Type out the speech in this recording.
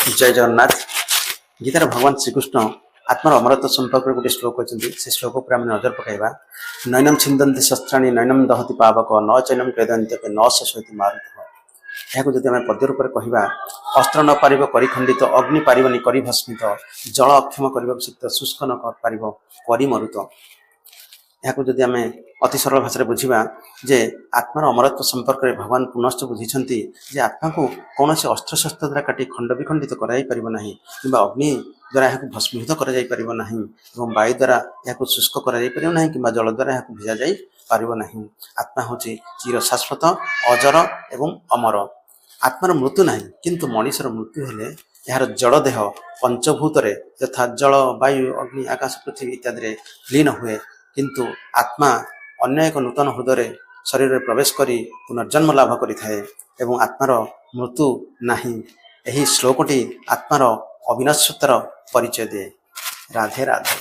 जय जगन्नाथ। गीतार भगवान श्रीकृष्ण आत्मार अमरत्व संपर्क गोटे श्लोक अच्छी से श्लोक पर आम नजर पकड़ा। नैनम छिंदंती शस्त्राणी नैनम दहति पावक न चैनम क्लेदंत न शोषति मारुतः। यहाँ जब आम पद्य रूप कह अस्त्र न पार खंडित अग्नि पारनी कर भस्मित जल अक्षम करने शिक्त शुष्क न पार कर मरुत। यहाँ जदि आम अति सरल भाषा बुझा जे आत्मार अमरत्व संपर्क में भगवान पुनश्च बुझी जे आत्मा को कौन से अस्त्र शस्त्र द्वारा काटी खंड विखंडित कराई कि अग्नि द्वारा यहाँ भस्मीभूत करना वायु द्वारा यहाँ शुष्क करा कि जल द्वारा यहाँ भिजा जा पारना। आत्मा हूँ चिर शाश्वत अजर एवं अमर। आत्मार मृत्यु ना किंतु मनीषर मृत्यु हेले यार जड़ देह पंचभूत यथा जल वायु अग्नि आकाश पृथ्वी इत्यादि लीन हुए किंतु आत्मा अन्य एक नूतन हृदय शरीर में प्रवेश करी पुनर्जन्म लाभ करिथाए एवं आत्मार मृत्यु नाही। एही श्लोकटी आत्मार अविनश्वतर परिचय दिए। राधे राधे।